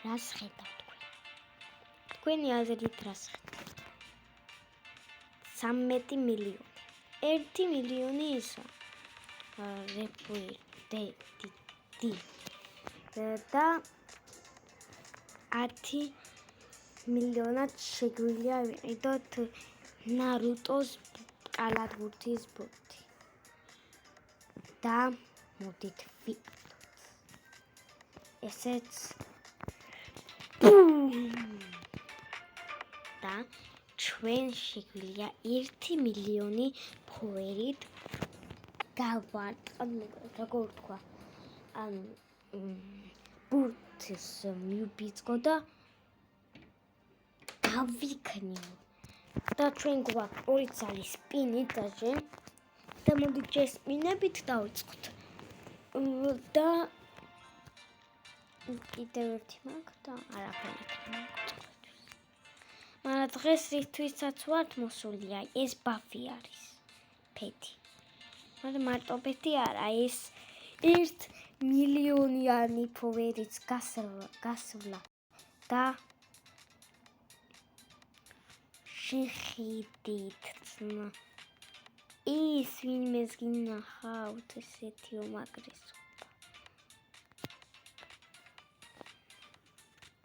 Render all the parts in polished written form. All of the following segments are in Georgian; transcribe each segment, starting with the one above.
რას ხედავთ თქვენ? თქვენი აზრით რას ხედავთ? 13 მილიონი. 1 მილიონი ისა რეპუდი და 10 მილიონად შეგვიძლია ვიყიდოთ ნარუტოს კალათბურთის ბურთი. და მოდით ვიყიდოთ. ესეც და ჩვენ შეგვიძლია 1 მილიონი ფუერით გავარტყმოთ, როგორ ვთქვა, ბურთს მივბიძგო და გავიქნიო. და ჩვენ გვაქვს 2 ძალი სპინი დაჟე და მოდით ჯესპინებით დავიწყოთ. და კიდევ ერთი მაქვს და არაფერი მაქვს. მაგრამ დღეს რითვისაც ვართ მოსული, ეს ბაფი არის. ფეთი. მაგრამ მარტო ფეთი არა, ეს 1 მილიონიანი ფუერიც გასვლა და შეხედით ძმა. ის ვინმეს გინახავთ ესეთი უმაგრესობა.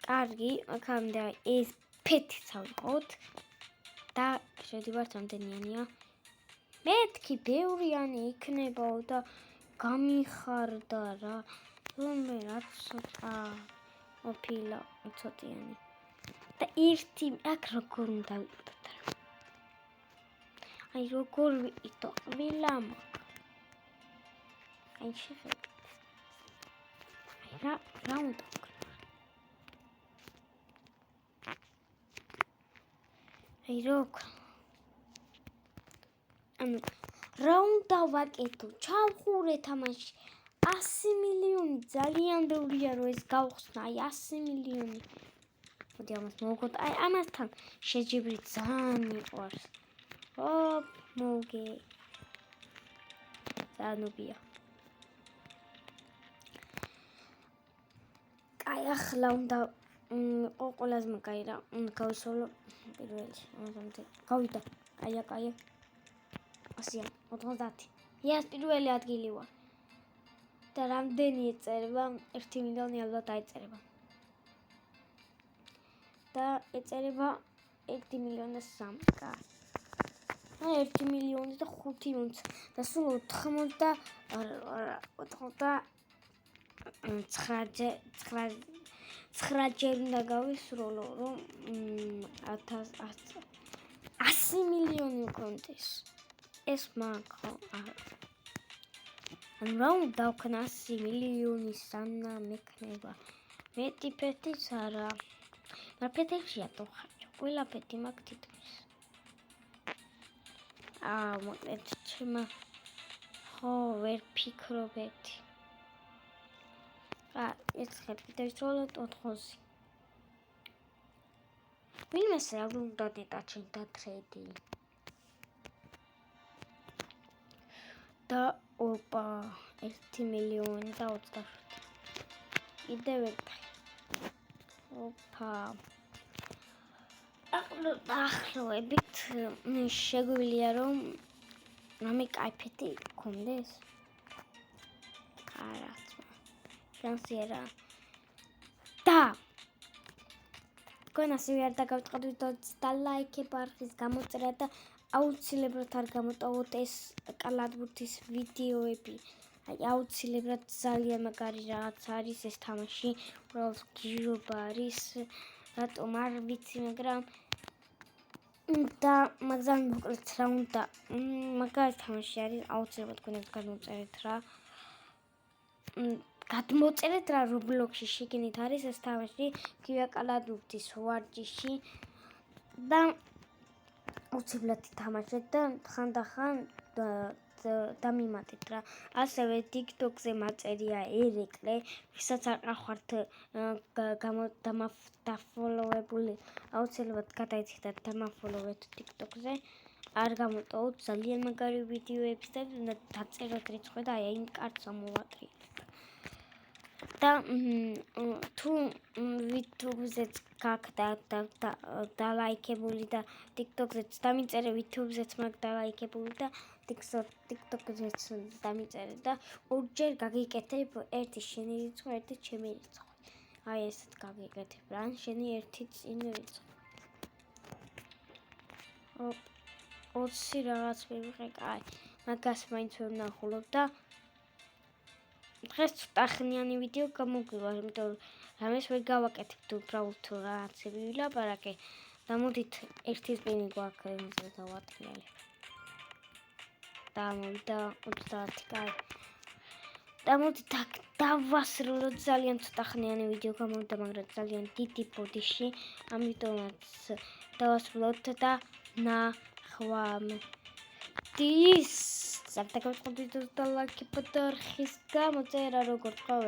კარგი, აქამდე ეს ფეთიც ავიღოთ და შევდივართ რამდენიანია. მეთქი ბევრიანი იქნებაო და გამიხარდა რა. რაც ცოტა ოფილა ცოტიანი. და ერთი აქ როგორ უნდა ვიყიდოთ რა. აი როგორ ვიყიდო ყველა მაქვს. აი შეხედეთ. აი რა უნდა ვქნო. აი როგორ რა უნდა ვაკეთო? ჩავხურე თამაში. 100 მილიონი ძალიან ბევრია რომ ეს გავხსნა. აი 100 მილიონი. მოდი ამას მოვუგოთ. აი ამასთან შეჯიბრი ძალიან მიყვარს. მოგე. ზანუბია. აი ახლა უნდა ყველაზე მაგარი რა. უნდა გავისოლო პირველი. გავიდა. კაია. 190. იას პირველი ადგილი ვარ. და რამდენი ეწერება? 1 მილიონი ალბათ დაეწერება. და ეწერება 1 მილიონი 3. კაი. 1 მილიონი და 5 უნცა. და სულ 9 ჯერ უნდა გავისრულო, რომ 100 მილიონი მქონდეს. ეს მაგ რა უნდა ვქნა 100 მილიონი სანამ მექნება. მეტი ფეთიც არა. მაგრამ ფეთებშია თუ ხარჯო. ყველა ფეთი მაქვს თითქმის. მოკლედ ჩემო ხო ვერ ფიქრობ ერთი. ერთხელ კიდევ ვისროლოთ 400. ვინმეს რა უნდა დეტაჩენდა ტრეიდი. და ოპა 1 მილიონი და 27. კიდევ ერთხელ. ოპა. ახლოებით შეგვიძლია რომ რამე კაიფეთი გქონდეს. არა. შანსი არა. და თქვენ ასევე არ დაგავიწყდით და ლაიქებ არხის გამოწერა და აუცილებლად არ გამოტოვოთ ეს კალათბურთის ვიდეოები. აი აუცილებლად ძალიან მაგარი რაღაც არის ეს თამაში. უბრალოდ გიჟობა არის. რატომ არ ვიცი, მაგრამ და მაგზალ მოკლედ რა უნდა. მაგარი თამაში არის. აუცილებლად თქვენებს გადმოწერეთ რა. გადმოწერეთ რა Roblox-ში შეგენით არის ეს თამაში გია კალათბურთის ვარჯიში და უცებლად თამაშეთ და ხანდახან დამიმატეთ რა. ასევე TikTok-ზე მაწერია ერეკლე, ვისაც არ ყავართ დამაფოლოვებული, აუცილებლად გადაიციხეთ და დამაფოლოვეთ TikTok-ზე. არ გამოტოვოთ ძალიან მაგარი ვიდეოები და დაწეროთ რიცხვი და აი იმ კარტს ამოვატრიალეთ. და თუ YouTube-ზეც გაქვთ დალაიქებული და TikTok-ზეც დამიწერე, YouTube-ზეც მაქვს დალაიქებული და TikTok-ზეც დამიწერე და ორჯერ გაგიკეთებ ერთი შენი რიცხვი, ერთი ჩემი რიცხვი. აი ესეთ გაგიკეთებ რა, შენი ერთი წინ რიცხვი. 20 რაღაც მივიღე, კაი. მაგას მაინც ვერ ვნახულობ და დღეს ცოტა ხნიანი ვიდეო გამოგვივა, იმიტომ რომ რამეს ვერ გავაკეთებ უბრალოდ რაღაცები ვილაპარაკე და მოდით ერთი სპინი გვაქვს იმაზე დავატყიალებ. და მოვიდა 30, კაი. და მოდით აქ დავასრულოთ, ძალიან ცოტა ხნიანი ვიდეო გამოვიდა, მაგრამ ძალიან დიდი ბოდიში, ამიტომაც დავასრულოთ და ნახვამდის. Să te-am făcut de la chipă de arhis, cam o ți-era rugător,